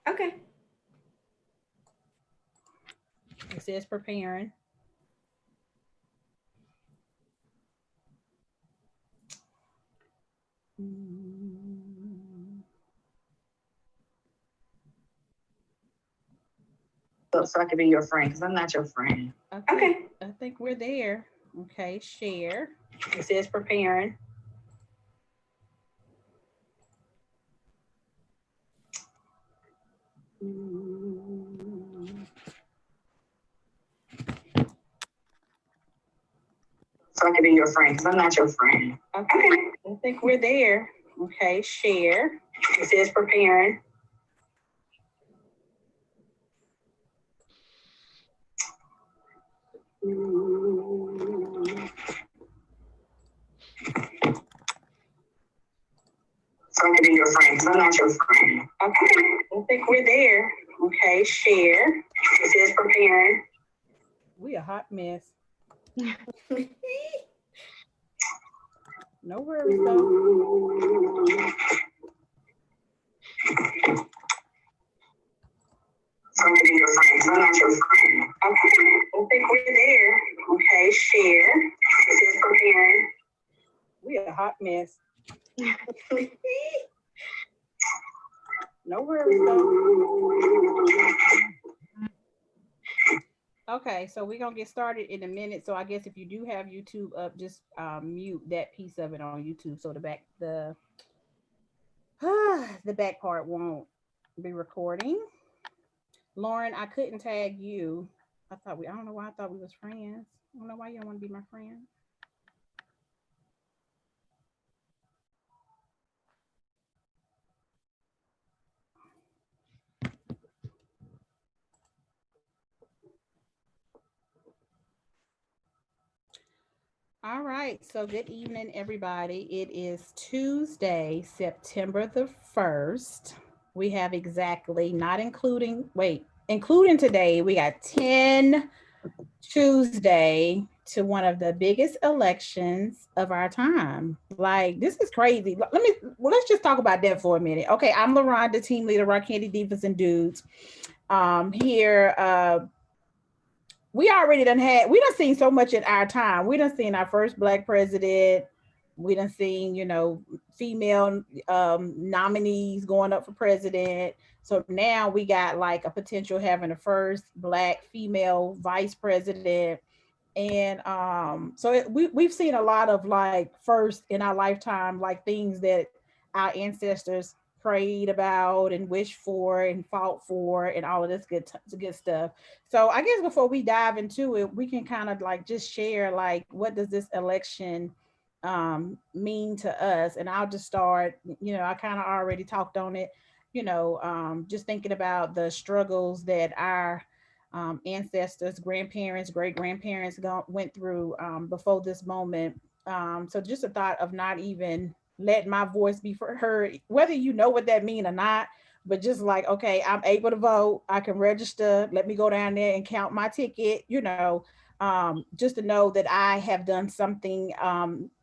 Okay. It says preparing. So I can be your friend because I'm not your friend. Okay. I think we're there. Okay, share. It says preparing. So I can be your friend because I'm not your friend. Okay. I think we're there. Okay, share. It says preparing. So I can be your friend because I'm not your friend. Okay. I think we're there. Okay, share. It says preparing. We a hot mess. No worries though. So I can be your friend because I'm not your friend. Okay. I think we're there. Okay, share. It says preparing. We a hot mess. No worries though. Okay, so we're gonna get started in a minute. So I guess if you do have YouTube up, just mute that piece of it on YouTube, so the back part won't be recording. Lauren, I couldn't tag you. I don't know why I thought we was friends. I don't know why you don't want to be my friend. All right. So good evening, everybody. It is Tuesday, September the 1st. We have exactly, not including, wait, including today, we got 10 Tuesday to one of the biggest elections of our time. Like, this is crazy. Let's just talk about that for a minute. Okay, I'm LaRonda, team leader, Rock Candy Divas and Dudes. Here, we done seen so much in our time. We done seen our first black president. We done seen, female nominees going up for president. So now we got like a potential having a first black female vice president. And we've seen a lot of like first in our lifetime, like things that our ancestors prayed about and wished for and fought for and all of this good stuff. So I guess before we dive into it, we can kind of like just share like what does this election mean to us. And I'll just start, I kind of already talked on it, just thinking about the struggles that our ancestors, grandparents, great grandparents went through before this moment. So just a thought of not even let my voice be heard, whether you know what that mean or not. But just like, okay, I'm able to vote. I can register. Let me go down there and count my ticket. Just to know that I have done something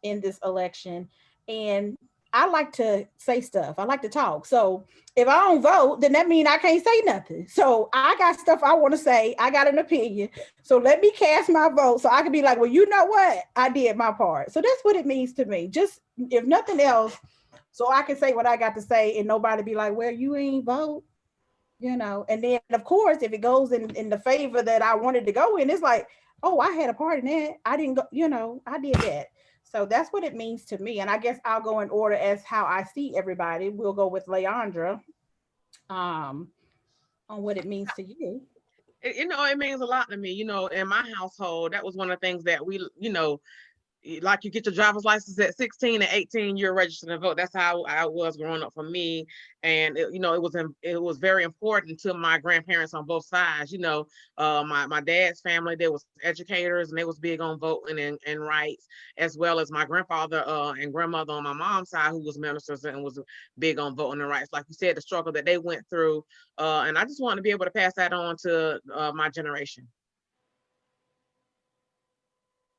in this election. And I like to say stuff. I like to talk. So if I don't vote, then that means I can't say nothing. So I got stuff I want to say. I got an opinion. So let me cast my vote so I can be like, well, you know what? I did my part. So that's what it means to me. Just if nothing else, so I can say what I got to say and nobody be like, well, you ain't vote. And then of course, if it goes in the favor that I wanted to go in, it's like, oh, I had a part in that. I didn't go, I did that. So that's what it means to me. And I guess I'll go in order as how I see everybody. We'll go with Leandra um, on what it means to you. It means a lot to me. In my household, that was one of the things that like you get your driver's license at 16 and 18, you're registered to vote. That's how I was growing up for me. And it was very important to my grandparents on both sides. My dad's family, they was educators and they was big on voting and rights, as well as my grandfather and grandmother on my mom's side, who was ministers and was big on voting and rights. Like you said, the struggle that they went through. And I just want to be able to pass that on to my generation.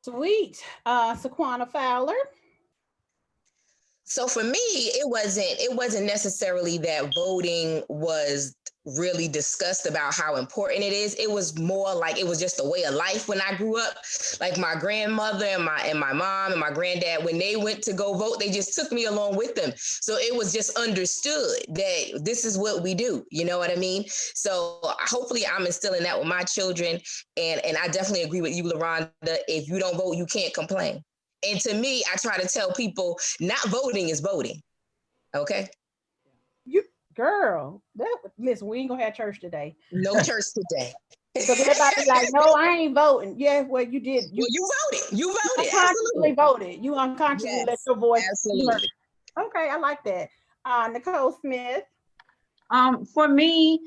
Sweet. Saquana Fowler. So for me, it wasn't necessarily that voting was really discussed about how important it is. It was more like it was just a way of life when I grew up. Like my grandmother and my mom and my granddad, when they went to go vote, they just took me along with them. So it was just understood that this is what we do. You know what I mean? So hopefully I'm instilling that with my children. And I definitely agree with you, LaRonda. If you don't vote, you can't complain. And to me, I try to tell people not voting is voting. Okay? Girl, listen, we ain't gonna have church today. No church today. Because everybody be like, no, I ain't voting. Yeah, well, you did. You voted. You voted. Unconsciously voted. You unconsciously let your voice be heard. Absolutely. Okay, I like that. Nicole Smith. For me,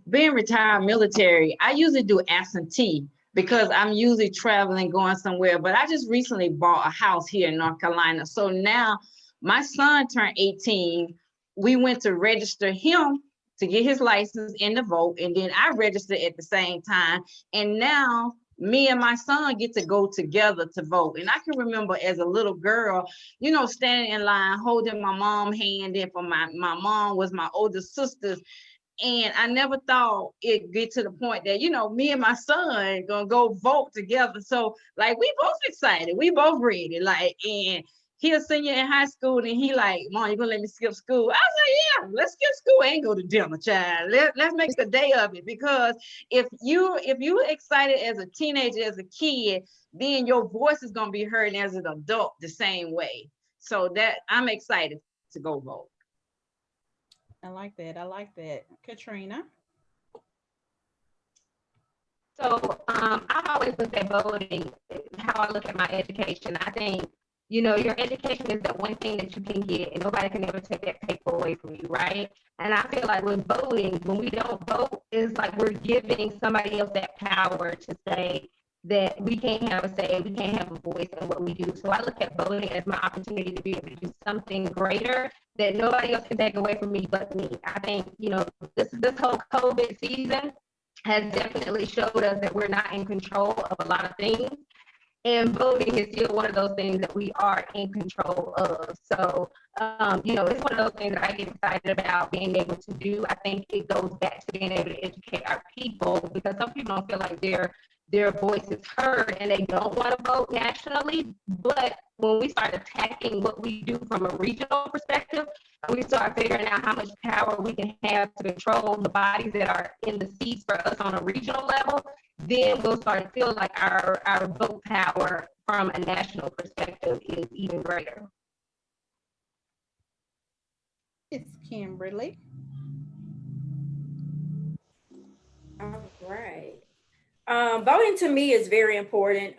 being retired military, I usually do absentee because I'm usually traveling, going somewhere. But I just recently bought a house here in North Carolina. So now my son turned 18. We went to register him to get his license and to vote. And then I registered at the same time. And now me and my son get to go together to vote. And I can remember as a little girl, you know, standing in line, holding my mom's hand. And for my mom was my older sisters. And I never thought it'd get to the point that, you know, me and my son gonna go vote together. So like, we both excited. We both ready. Like, and he a senior in high school, and he like, Mom, you gonna let me skip school? I was like, yeah, let's skip school and go to dinner, child. Let's make a day of it. Because if you excited as a teenager, as a kid, then your voice is gonna be heard as an adult the same way. So that I'm excited to go vote. I like that. I like that. Katrina. So I've always looked at voting, how I look at my education. I think, you know, your education is the one thing that you can get, and nobody can ever take that paper away from you, right? And I feel like with voting, when we don't vote, it's like we're giving somebody else that power to say that we can't have a say, we can't have a voice in what we do. So I look at voting as my opportunity to be able to do something greater that nobody else can take away from me but me. I think, you know, this whole COVID season has definitely showed us that we're not in control of a lot of things. And voting is still one of those things that we are in control of. So, you know, it's one of those things that I get excited about being able to do. I think it goes back to being able to educate our people, because some people don't feel like their voice is heard and they don't want to vote nationally. But when we start attacking what we do from a regional perspective, and we start figuring out how much power we can have to control the bodies that are in the seats for us on a regional level, then we'll start to feel like our vote power from a national perspective is even greater. It's Kimberly. All right. Voting to me is very important.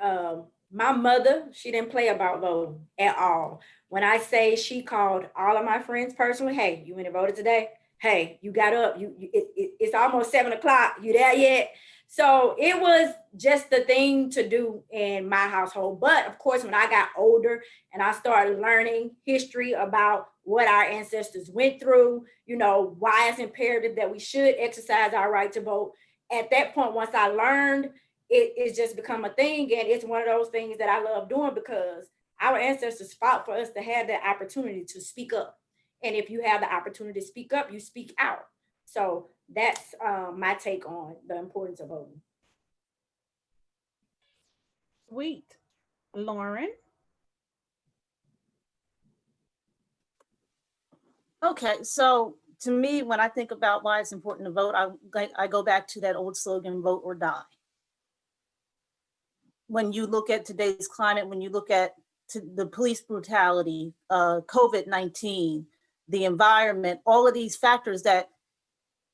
My mother, she didn't play about voting at all. When I say she called all of my friends personally, hey, you went and voted today? Hey, you got up, it's almost 7 o'clock, you there yet? So it was just the thing to do in my household. But of course, when I got older and I started learning history about what our ancestors went through, you know, why it's imperative that we should exercise our right to vote. At that point, once I learned, it's just become a thing. And it's one of those things that I love doing, because our ancestors fought for us to have that opportunity to speak up. And if you have the opportunity to speak up, you speak out. So that's my take on the importance of voting. Sweet. Lauren. Okay, so to me, when I think about why it's important to vote, I go back to that old slogan, vote or die. When you look at today's climate, when you look at the police brutality, COVID-19, the environment, all of these factors that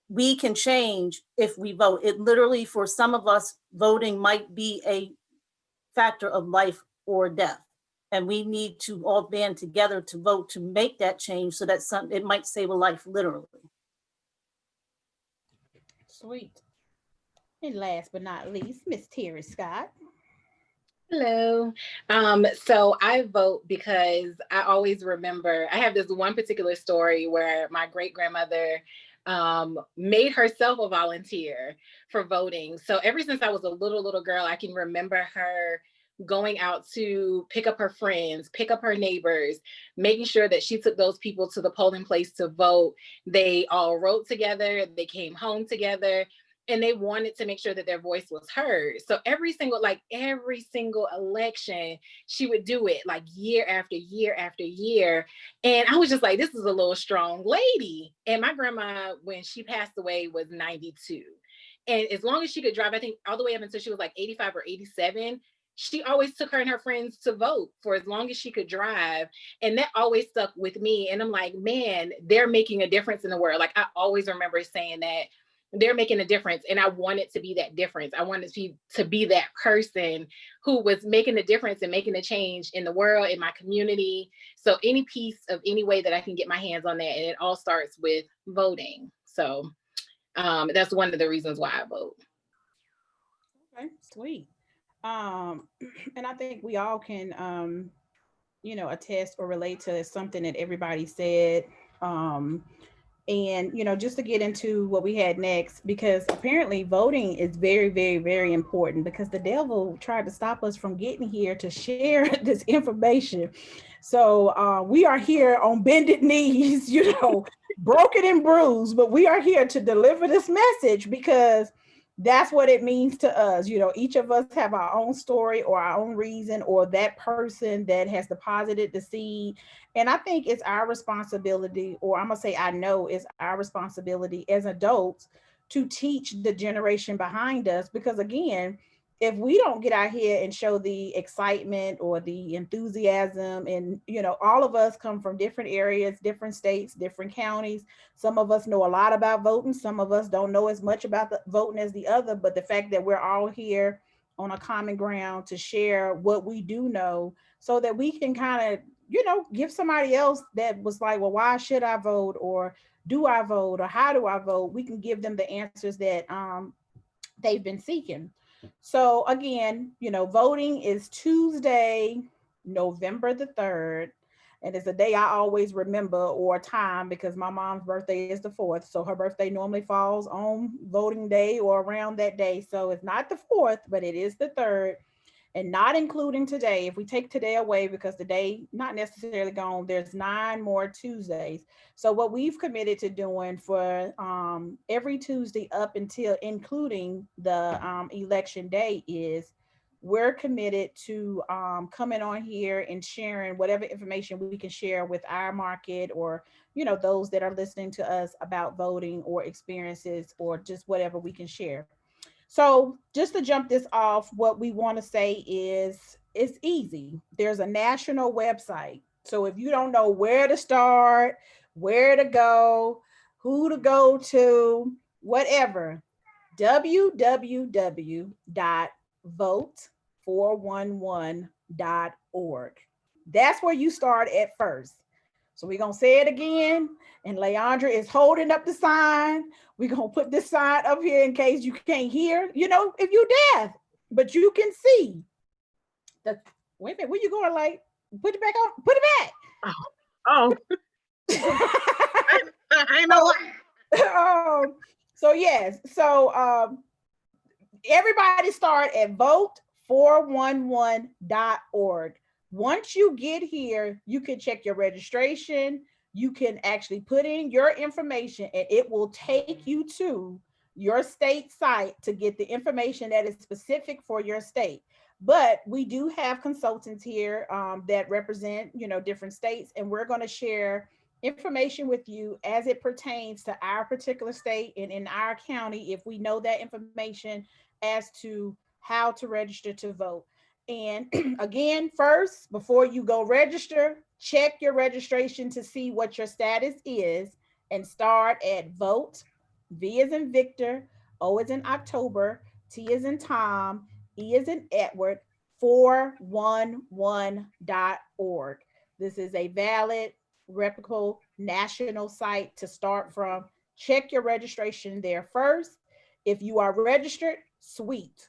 we can change if we vote. It literally, for some of us, voting might be a factor of life or death. And we need to all band together to vote to make that change, so that it might save a life, literally. Sweet. And last but not least, Miss Terry Scott. Hello. So I vote because I always remember, I have this one particular story where my great grandmother made herself a volunteer for voting. So ever since I was a little girl, I can remember her going out to pick up her friends, pick up her neighbors, making sure that she took those people to the polling place to vote. They all wrote together, they came home together, and they wanted to make sure that their voice was heard. So every single election, she would do it like year after year after year. And I was just like, this is a little strong lady. And my grandma, when she passed away, was 92. And as long as she could drive, I think all the way up until she was like 85 or 87, she always took her and her friends to vote for as long as she could drive. And that always stuck with me. And I'm like, man, they're making a difference in the world. Like, I always remember saying that they're making a difference. And I wanted to be that difference. I wanted to be that person who was making a difference and making a change in the world, in my community. So any piece of any way that I can get my hands on that. And it all starts with voting. So that's one of the reasons why I vote. Okay, sweet. And I think we all can, attest or relate to something that everybody said. And, just to get into what we had next, because apparently voting is very, very, very important, because the devil tried to stop us from getting here to share this information. So we are here on bended knees, broken and bruised, but we are here to deliver this message because that's what it means to us. Each of us have our own story or our own reason, or that person that has deposited the seed. And I think it's our responsibility, or I'm gonna say, I know it's our responsibility as adults to teach the generation behind us, because again, if we don't get out here and show the excitement or the enthusiasm, and all of us come from different areas, different states, different counties. Some of us know a lot about voting. Some of us don't know as much about the voting as the other, but the fact that we're all here on a common ground to share what we do know, so that we can kind of, give somebody else that was like, well, why should I vote? Or do I vote? Or how do I vote? We can give them the answers that they've been seeking. So again, voting is Tuesday, November the 3rd. And it's a day I always remember, or time, because my mom's birthday is the 4th. So her birthday normally falls on voting day or around that day. So it's not the 4th, but it is the 3rd. And not including today. If we take today away, because the day not necessarily gone, there's 9 more Tuesdays. So what we've committed to doing for every Tuesday up until including the election day is we're committed to coming on here and sharing whatever information we can share with our market, or those that are listening to us about voting or experiences, or just whatever we can share. So just to jump this off, what we want to say is it's easy. There's a national website. So if you don't know where to start, where to go, who to go to, whatever, www.vote411.org. That's where you start at first. So we're going to say it again. And Leandra is holding up the sign. We're going to put this sign up here in case you can't hear, if you're deaf, but you can see. Wait a minute, where you going? Like, put it back on, put it back. I know. So yes, so everybody start at vote411.org. Once you get here, you can check your registration. You can actually put in your information, and it will take you to your state site to get the information that is specific for your state. But we do have consultants here that represent, different states, and we're going to share information with you as it pertains to our particular state and in our county, if we know that information as to how to register to vote. And again, first, before you go register, check your registration to see what your status is, and start at vote, V as in Victor, O as in October, T as in Tom, E as in Edward, 411.org. This is a valid, reputable national site to start from. Check your registration there first. If you are registered, sweet.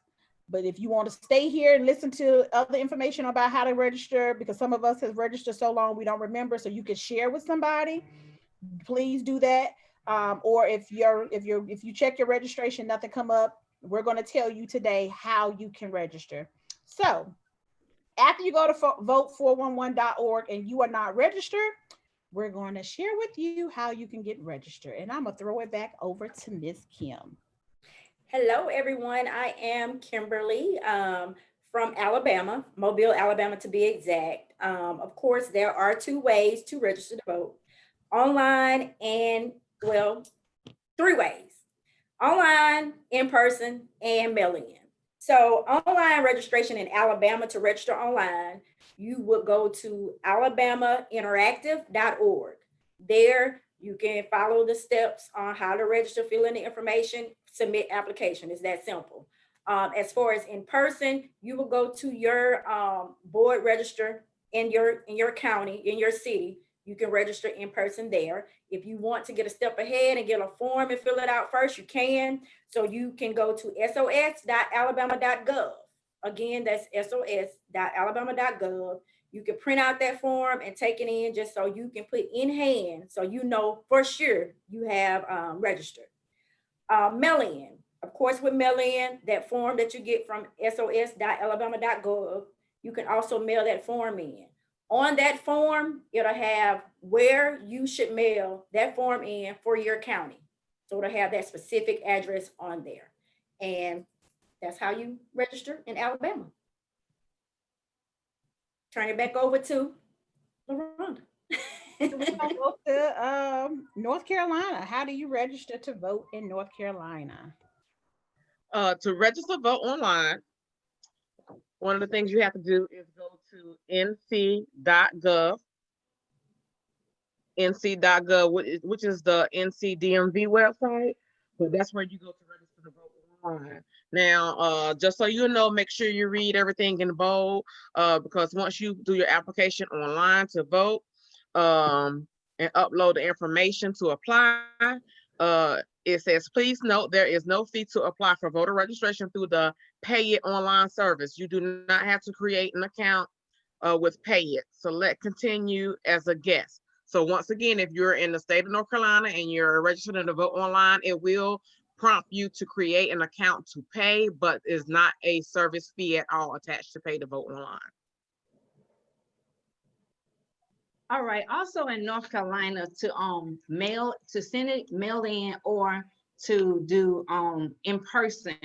But if you want to stay here and listen to other information about how to register, because some of us have registered so long we don't remember, so you can share with somebody, please do that. Or if you check your registration, nothing come up, we're going to tell you today how you can register. So After you go to vote411.org and you are not registered, we're going to share with you how you can get registered. And I'm going to throw it back over to Miss Kim. Hello, everyone. I am Kimberly from Alabama, Mobile, Alabama to be exact. Of course, there are 2 ways to register to vote: online and, well, 3 ways: online, in person, and mail in. So online registration in Alabama, to register online, you would go to alabamainteractive.org. There you can follow the steps on how to register, fill in the information, submit application. It's that simple. As far as in person, you will go to your board register in your county, in your city. You can register in person there. If you want to get a step ahead and get a form and fill it out first, you can. So you can go to sos.alabama.gov. Again, that's sos.alabama.gov. You can print out that form and take it in just so you can put in hand, so you know for sure you have registered. Mail in. Of course, with mail in, that form that you get from sos.alabama.gov, you can also mail that form in. On that form, it'll have where you should mail that form in for your county. So it'll have that specific address on there. And that's how you register in Alabama. Turn it back over to LaRonda. Go to North Carolina. How do you register to vote in North Carolina? To register vote online, one of the things you have to do is go to nc.gov, which is the NCDMV website, but that's where you go to register to vote online. Now, just so you know, make sure you read everything in bold, because once you do your application online to vote and upload the information to apply, it says, please note there is no fee to apply for voter registration through the Pay It online service. You do not have to create an account with Pay It. Select continue as a guest. So once again, if you're in the state of North Carolina and you're registered to vote online, it will prompt you to create an account to pay, but is not a service fee at all attached to pay to vote online. All right. Also in North Carolina, to send it mail in or to do in person,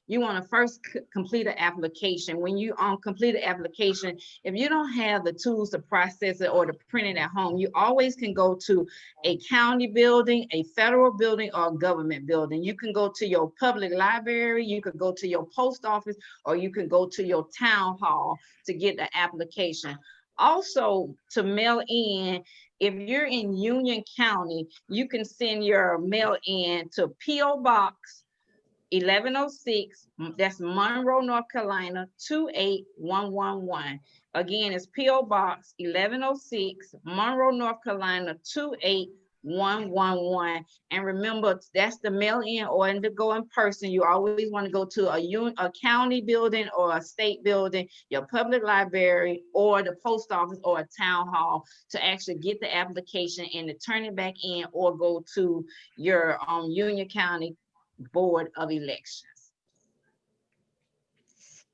you want to first complete an application. When you complete an application, if you don't have the tools to process it or to print it at home, you always can go to a county building, a federal building, or a government building. You can go to your public library, you could go to your post office, or you can go to your town hall to get the application. Also, to mail in, if you're in Union County, you can send your mail in to P.O. Box 1106, that's Monroe, North Carolina, 28111. Again, it's P.O. Box 1106, Monroe, North Carolina, 28111. And remember, that's the mail-in, or to go in person. You always want to go to a county building or a state building, your public library, or the post office, or a town hall to actually get the application and to turn it back in, or go to your Union County Board of Elections.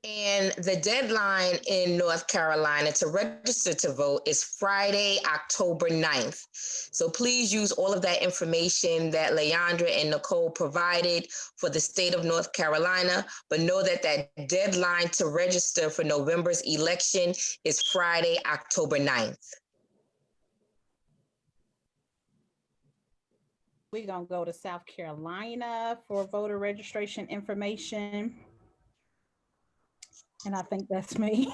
And the deadline in North Carolina to register to vote is Friday, October 9th. So please use all of that information that Leandra and Nicole provided for the state of North Carolina, but know that that deadline to register for November's election is Friday, October 9th. We're going to go to South Carolina for voter registration information. And I think that's me.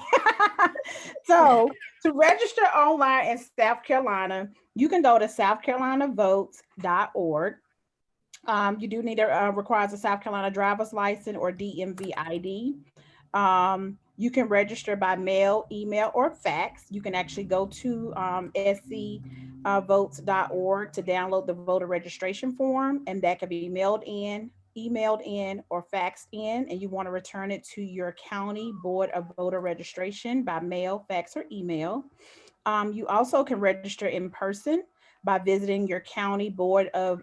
So to register online in South Carolina, you can go to southcarolinavotes.org. You do need to requires a South Carolina driver's license or DMV ID. You can register by mail, email, or fax. You can actually go to scvotes.org to download the voter registration form, and that can be mailed in, emailed in, or faxed in, and you want to return it to your county board of voter registration by mail, fax, or email. You also can register in person by visiting your county board of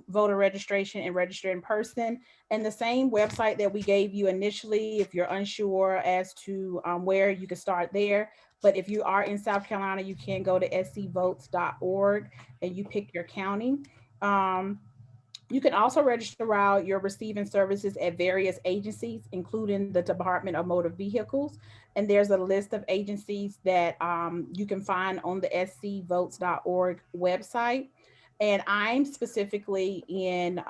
voter registration and register in person. And the same website that we gave you initially, if you're unsure as to where, you can start there. But if you are in South Carolina, you can go to scvotes.org and you pick your county. You can also register while you're receiving services at various agencies, including the Department of Motor Vehicles. And there's a list of agencies that you can find on the scvotes.org website. And I'm specifically in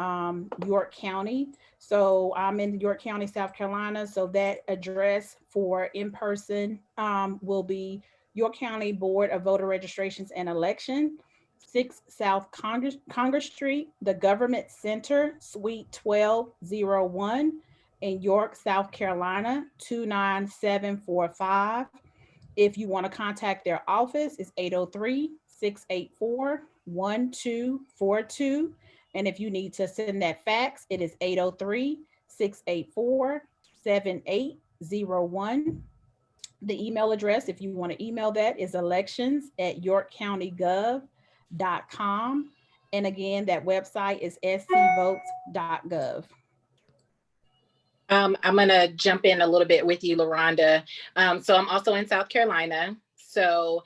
York County. So I'm in York County, South Carolina. So that address for in-person will be York County Board of Voter Registrations and Election, 6 South Congress Street, the Government Center, Suite 1201 in York, South Carolina, 29745. If you want to contact their office, it's 803-684-1242. And if you need to send that fax, it is 803-684-7801. The email address, if you want to email that, is elections@yorkcountygov.com. And again, that website is scvotes.gov. I'm gonna jump in a little bit with you, LaRonda. So I'm also in South Carolina. So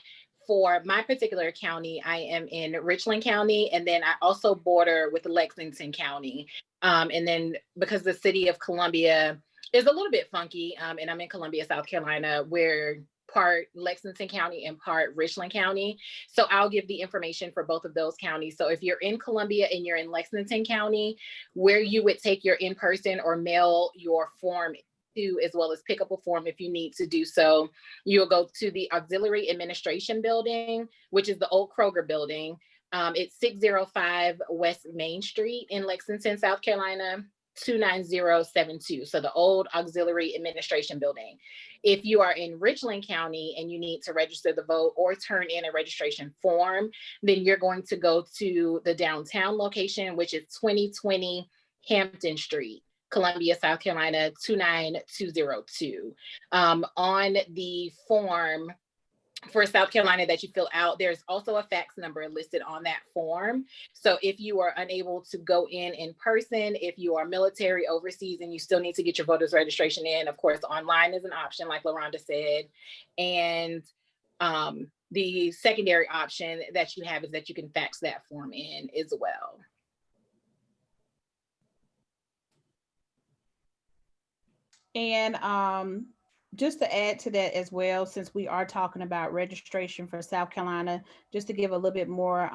for my particular county, I am in Richland County, and then I also border with Lexington County. And then because the city of Columbia is a little bit funky, and I'm in Columbia, South Carolina, where part Lexington County and part Richland County. So I'll give the information for both of those counties. So if you're in Columbia and you're in Lexington County, where you would take your in-person or mail your form to, as well as pick up a form if you need to do so, you'll go to the Auxiliary Administration Building, which is the old Kroger building. It's 605 West Main Street in Lexington, South Carolina, 29072. So the old Auxiliary Administration Building. If you are in Richland County and you need to register the vote or turn in a registration form, then you're going to go to the downtown location, which is 2020 Hampton Street, Columbia, South Carolina, 29202. On the form for South Carolina that you fill out, there's also a fax number listed on that form. So if you are unable to go in person, if you are military overseas and you still need to get your voter's registration in, of course, online is an option, like LaRonda said. And the secondary option that you have is that you can fax that form in as well. And just to add to that as well, since we are talking about registration for South Carolina, just to give a little bit more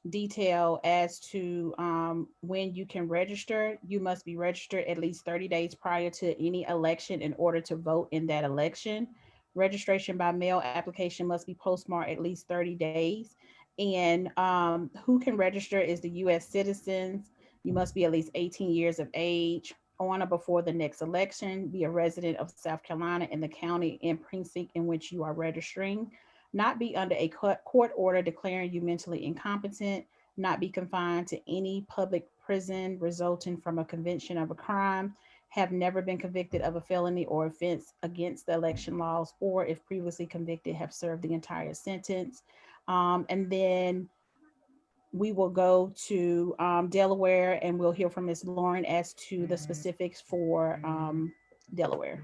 detail as to when you can register, you must be registered at least 30 days prior to any election in order to vote in that election. Registration by mail application must be postmarked at least 30 days. And who can register is the U.S. citizens. You must be at least 18 years of age, on or before the next election, be a resident of South Carolina in the county and precinct in which you are registering, not be under a court order declaring you mentally incompetent, not be confined to any public prison resulting from a conviction of a crime, have never been convicted of a felony or offense against the election laws, or if previously convicted, have served the entire sentence. And then we will go to Delaware, and we'll hear from Ms. Lauren as to the specifics for Delaware.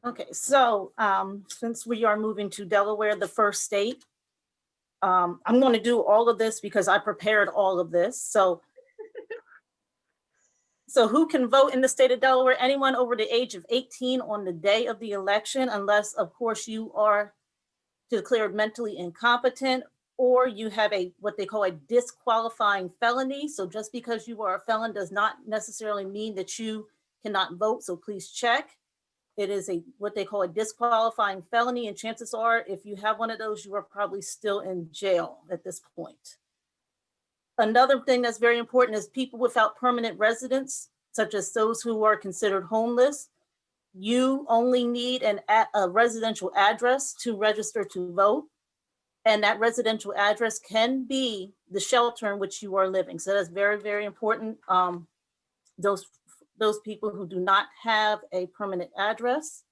Okay, so since we are moving to Delaware, the first state, I'm going to do all of this because I prepared all of this. So who can vote in the state of Delaware? Anyone over the age of 18 on the day of the election, unless, of course, you are declared mentally incompetent, or you have what they call a disqualifying felony. So just because you are a felon does not necessarily mean that you cannot vote. So please check. It is what they call a disqualifying felony. And chances are, if you have one of those, you are probably still in jail at this point. Another thing that's very important is people without permanent residence, such as those who are considered homeless. You only need a residential address to register to vote. And that residential address can be the shelter in which you are living. So that's very, very important. Those people who do not have a permanent address.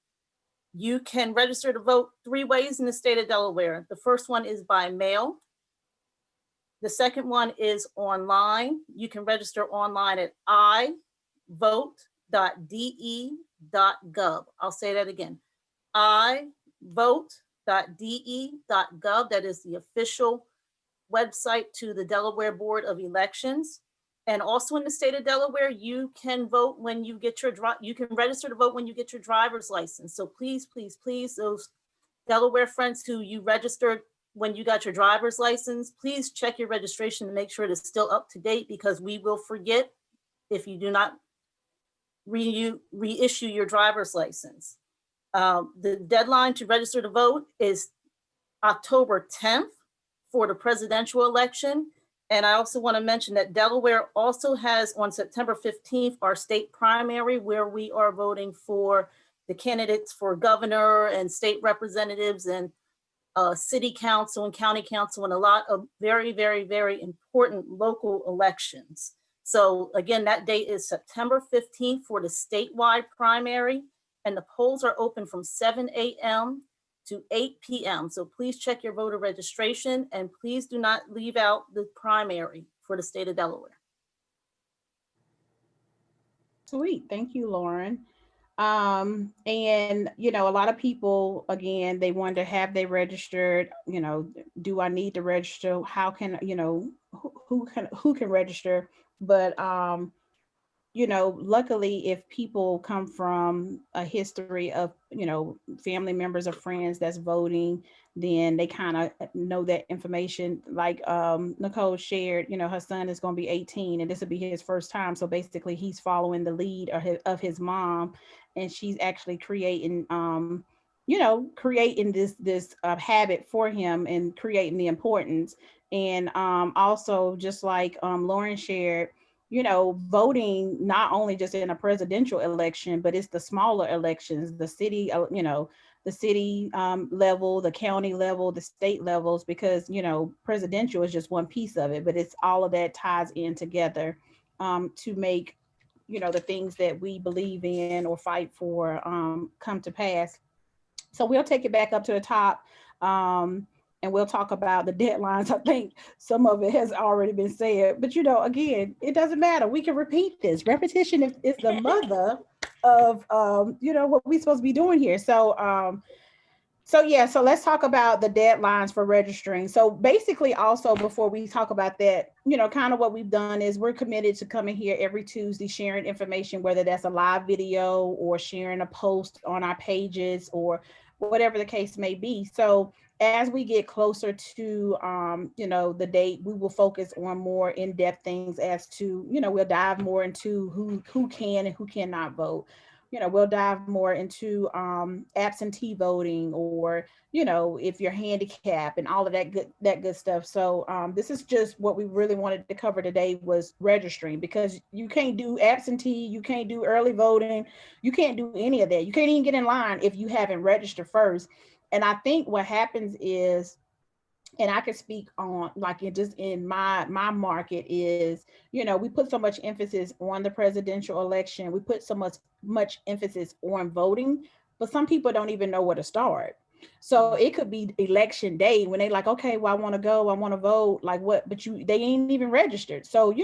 You can register to vote 3 ways in the state of Delaware. The first one is by mail. The second one is online. You can register online at ivote.de.gov. I'll say that again. ivote.de.gov. That is the official website to the Delaware Board of Elections. And also in the state of Delaware, you can vote when you get your you can register to vote when you get your driver's license. So please, please, please, those Delaware friends who you registered when you got your driver's license, please check your registration to make sure it is still up to date, because we will forget if you do not reissue your driver's license. The deadline to register to vote is October 10th for the presidential election. And I also want to mention that Delaware also has on September 15th, our state primary, where we are voting for the candidates for governor and state representatives and city council and county council, and a lot of very, very, very important local elections. So again, that date is September 15th for the statewide primary, and the polls are open from 7 a.m. to 8 p.m. So please check your voter registration, and please do not leave out the primary for the state of Delaware. Sweet, thank you, Lauren. And a lot of people, again, they wonder, have they registered? Do I need to register? How can, who can register? But luckily, if people come from a history of, family members or friends that's voting, then they kind of know that information. Like Nicole shared, her son is going to be 18 and this will be his first time. So basically he's following the lead of his mom, and she's actually creating, creating this habit for him and creating the importance. And also, just like Lauren shared, voting not only just in a presidential election, but it's the smaller elections, the city, the city level, the county level, the state levels, because, presidential is just one piece of it, but it's all of that ties in together to make, the things that we believe in or fight for come to pass. So we'll take it back up to the top. And we'll talk about the deadlines. I think some of it has already been said, but again, it doesn't matter. We can repeat this. Repetition is the mother of what we're supposed to be doing here. So let's talk about the deadlines for registering. So basically, also before we talk about that, kind of what we've done is we're committed to coming here every Tuesday, sharing information, whether that's a live video or sharing a post on our pages or whatever the case may be. So as we get closer to, the date, we will focus on more in-depth things as to, we'll dive more into who can and who cannot vote. We'll dive more into absentee voting, or, if you're handicapped and all of that good stuff. So this is just what we really wanted to cover today, was registering, because you can't do absentee, you can't do early voting, you can't do any of that. You can't even get in line if you haven't registered first. And I think what happens is, and I can speak on just in my market is, we put so much emphasis on the presidential election. We put so much emphasis on voting, but some people don't even know where to start. So it could be election day when they like, okay, well, I want to go, I want to vote, like what, but they ain't even registered. So,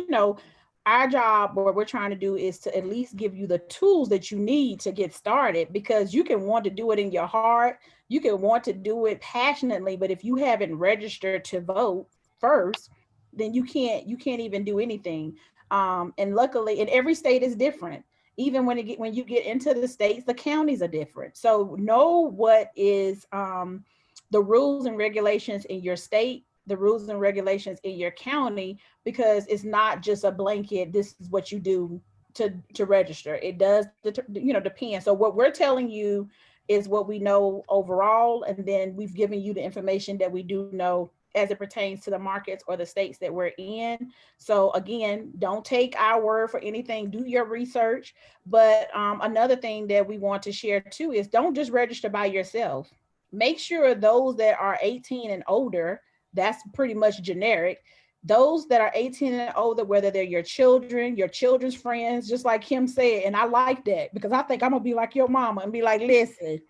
our job, what we're trying to do is to at least give you the tools that you need to get started, because you can want to do it in your heart. You can want to do it passionately, but if you haven't registered to vote first, then you can't even do anything. And luckily, and every state is different. Even when you get into the states, the counties are different. So know what is the rules and regulations in your state, the rules and regulations in your county, because it's not just a blanket, this is what you do to register. It does, depend. So what we're telling you is what we know overall, and then we've given you the information that we do know as it pertains to the markets or the states that we're in. So again, don't take our word for anything, do your research. But another thing that we want to share too is don't just register by yourself. Make sure those that are 18 and older, that's pretty much generic. Those that are 18 and older, whether they're your children, your children's friends, just like Kim said, and I like that, because I think I'm gonna be like your mama and be like, listen,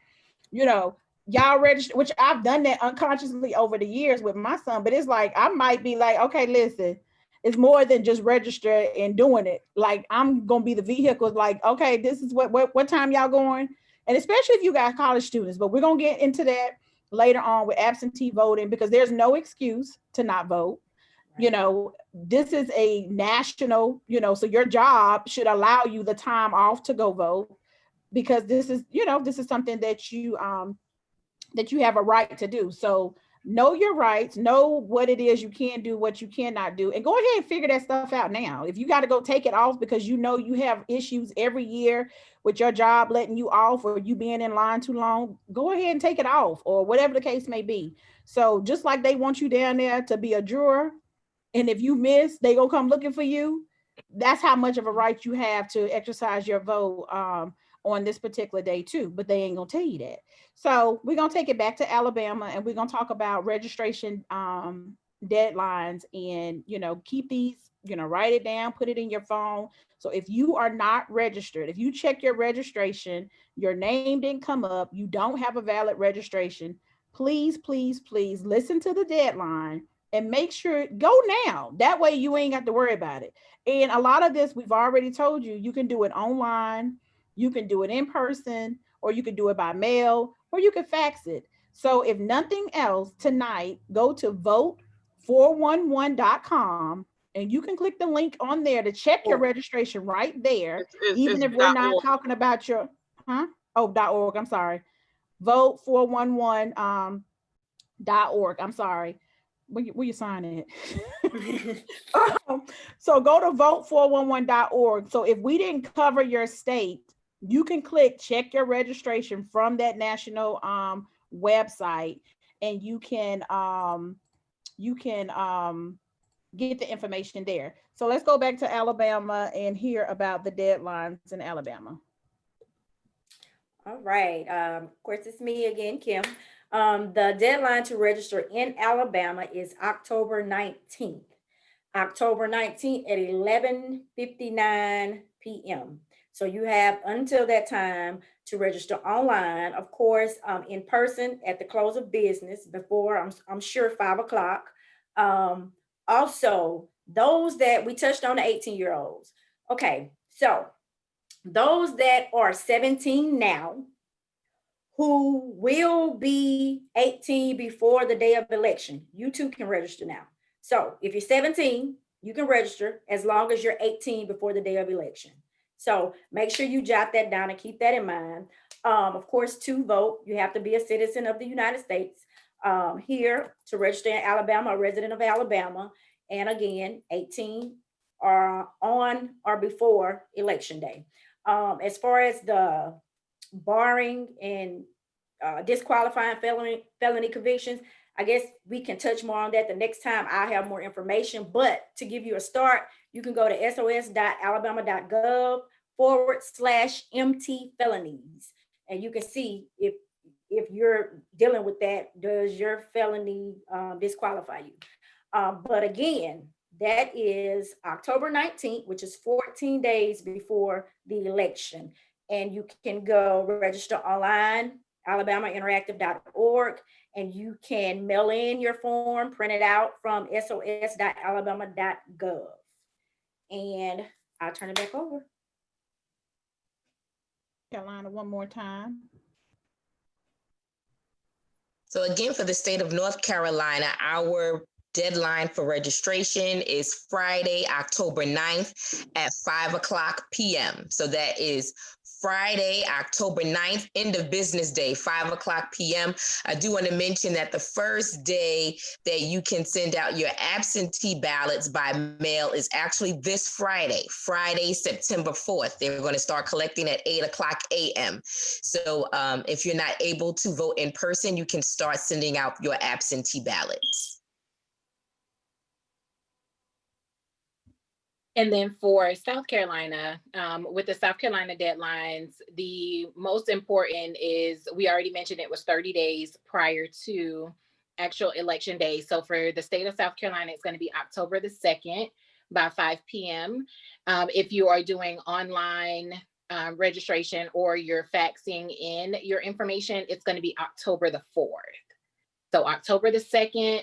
you know, y'all register, which I've done that unconsciously over the years with my son, but it's like, I might be like, okay, listen, it's more than just register and doing it. Like, I'm going to be the vehicle, like, okay, this is what time y'all going? And especially if you got college students, but we're going to get into that later on with absentee voting, because there's no excuse to not vote. You know, this is a national, you know, so your job should allow you the time off to go vote, because this is, you know, this is something that you have a right to do. So know your rights, know what it is you can do, what you cannot do, and go ahead and figure that stuff out now. If you got to go take it off because you know you have issues every year with your job letting you off, or you being in line too long, go ahead and take it off, or whatever the case may be. So just like they want you down there to be a juror, and if you miss, they gonna come looking for you. That's how much of a right you have to exercise your vote on this particular day too, but they ain't gonna tell you that. So we're gonna take it back to Alabama, and we're gonna talk about registration deadlines, and, you know, keep these, you know, write it down, put it in your phone. So if you are not registered, if you check your registration, your name didn't come up, you don't have a valid registration, please, please, please listen to the deadline and make sure, go now. That way you ain't got to worry about it. And a lot of this, we've already told you, you can do it online, you can do it in person, or you can do it by mail, or you can fax it. So if nothing else, tonight, go to vote411.com, and you can click the link on there to check your registration right there. Even if we're not talking about your, .org, I'm sorry. Vote411.org, I'm sorry. Where you sign it? So go to vote411.org. So if we didn't cover your state, you can click check your registration from that national website, and you can get the information there. So let's go back to Alabama and hear about the deadlines in Alabama. All right. Of course, it's me again, Kim. The deadline to register in Alabama is October 19th. October 19th at 11:59 p.m. So you have until that time to register online, of course, in person at the close of business before, I'm sure, 5 o'clock. Also, those that we touched on, the 18-year-olds. Okay, so those that are 17 now, who will be 18 before the day of election, you too can register now. So if you're 17, you can register as long as you're 18 before the day of election. So make sure you jot that down and keep that in mind. Of course, to vote, you have to be a citizen of the United States. Here to register in Alabama, a resident of Alabama, and again, 18 are on or before election day. As far as the barring and disqualifying felony convictions, I guess we can touch more on that the next time I have more information. But to give you a start, you can go to sos.alabama.gov/MT felonies, and you can see if you're dealing with that, does your felony disqualify you? But again, that is October 19th, which is 14 days before the election. And you can go register online, alabamainteractive.org, and you can mail in your form, print it out from sos.alabama.gov. And I'll turn it back over. Carolina, one more time. So again, for the state of North Carolina, our deadline for registration is Friday, October 9th at 5 o'clock p.m. So that is Friday, October 9th, end of business day, 5 o'clock p.m. I do want to mention that the first day that you can send out your absentee ballots by mail is actually this Friday, September 4th. They're going to start collecting at 8 o'clock a.m. So if you're not able to vote in person, you can start sending out your absentee ballots. And then for South Carolina, with the South Carolina deadlines, the most important is, we already mentioned it was 30 days prior to actual election day. So for the state of South Carolina, it's going to be October the 2nd by 5 p.m. If you are doing online registration or you're faxing in your information, it's going to be October the 4th. So October the 2nd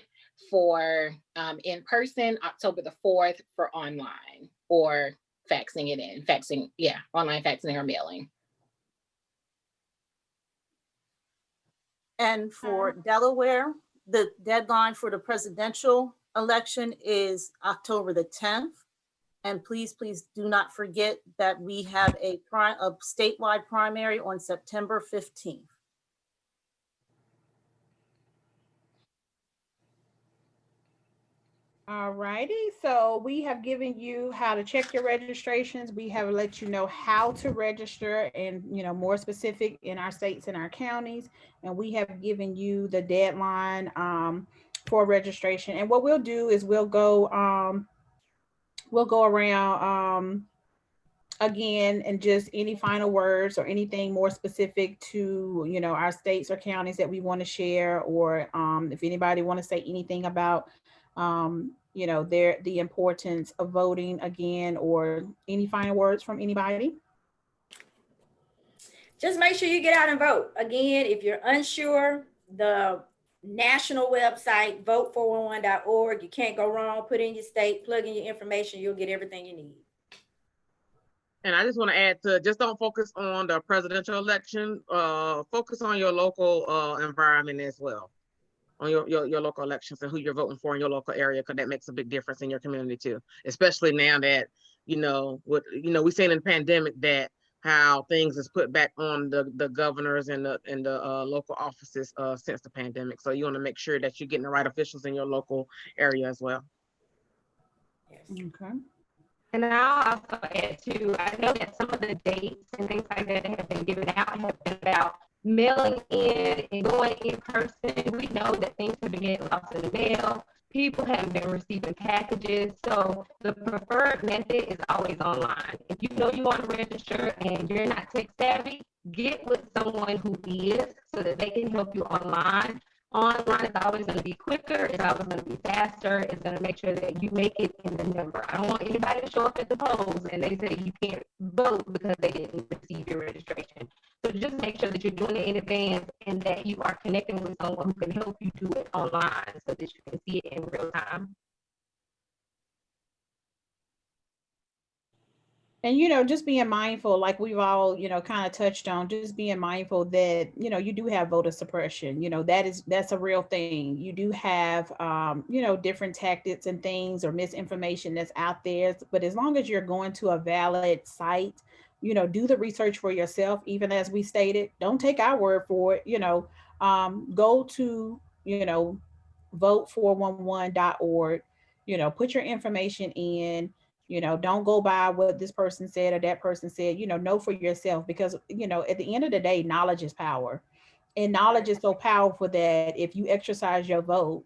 for in person, October the 4th for online or faxing it in, online faxing or mailing. And for Delaware, the deadline for the presidential election is October the 10th. And please do not forget that we have a statewide primary on September 15th. All righty, so we have given you how to check your registrations. We have let you know how to register and, more specific in our states and our counties. And we have given you the deadline for registration. And what we'll do is we'll go around again, and just any final words or anything more specific to, our states or counties that we want to share, or if anybody want to say anything about the importance of voting again, or any final words from anybody. Just make sure you get out and vote. Again, if you're unsure, the national website, vote411.org. You can't go wrong. Put in your state, plug in your information, you'll get everything you need. And I just want to add to, just don't focus on the presidential election, focus on your local environment as well, on your local elections and who you're voting for in your local area, because that makes a big difference in your community too, especially now that, we've seen in the pandemic that how things is put back on the governors and the local offices since the pandemic. So you want to make sure that you're getting the right officials in your local area as well. Okay. And I'll also add too, I know that some of the dates and things like that have been given out have been about mailing in and going in person. We know that things have been getting lost in the mail. People haven't been receiving packages. So the preferred method is always online. If you know you want to register and you're not tech savvy, get with someone who is, so that they can help you online. Online is always going to be quicker. It's always going to be faster. It's going to make sure that you make it in the number. I don't want anybody to show up at the polls and they say you can't vote because they didn't receive your registration. So just make sure that you're doing it in advance and that you are connecting with someone who can help you do it online so that you can see it in real time. And, just being mindful, like we've all, kind of touched on, just being mindful that, you do have voter suppression, that's a real thing. You do have, different tactics and things or misinformation that's out there. But as long as you're going to a valid site, do the research for yourself. Even as we stated, don't take our word for it, go to, vote411.org, put your information in. Don't go by what this person said or that person said, know for yourself, because, at the end of the day, knowledge is power. And knowledge is so powerful that if you exercise your vote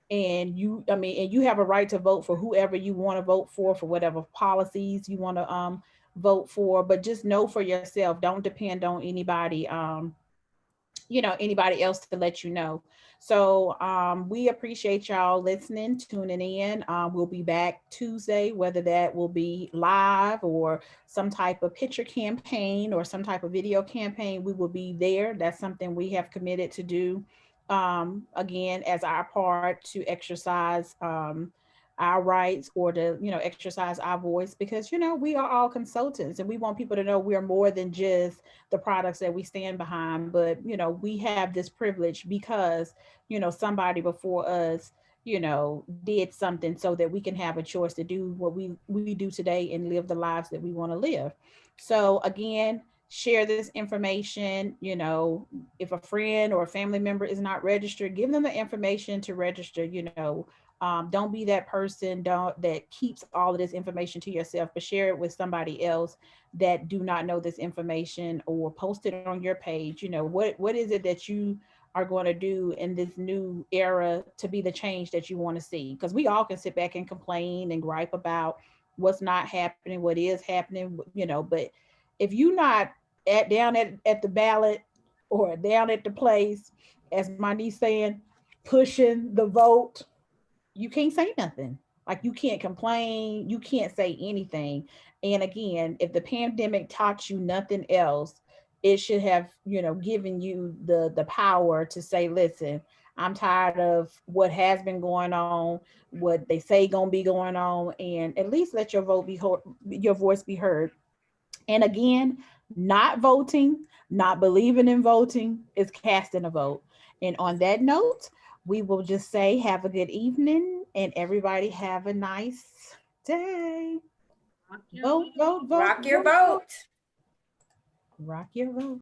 and you have a right to vote for whoever you want to vote for whatever policies you want to vote for, but just know for yourself, don't depend on anybody, anybody else to let you know. So we appreciate y'all listening, tuning in. We'll be back Tuesday, whether that will be live or some type of picture campaign or some type of video campaign. We will be there. That's something we have committed to do, again, as our part to exercise our rights, or to, exercise our voice, because, we are all consultants and we want people to know we are more than just the products that we stand behind, but, we have this privilege because, somebody before us, did something so that we can have a choice to do what we do today and live the lives that we want to live. So again, share this information. If a friend or a family member is not registered, give them the information to register. Don't be that person that keeps all of this information to yourself, but share it with somebody else that do not know this information, or post it on your page. What is it that you are going to do in this new era to be the change that you want to see? Because we all can sit back and complain and gripe about what's not happening, what is happening, but if you're not down at the ballot or down at the place, as my niece saying, pushing the vote, you can't say nothing. Like, you can't complain, you can't say anything. And again, if the pandemic taught you nothing else, it should have, given you the power to say, listen, I'm tired of what has been going on, what they say gonna be going on, and at least let your your voice be heard. And again, not voting, not believing in voting is casting a vote. And on that note, we will just say have a good evening and everybody have a nice day. Vote, vote, vote. Rock your vote. Rock your vote.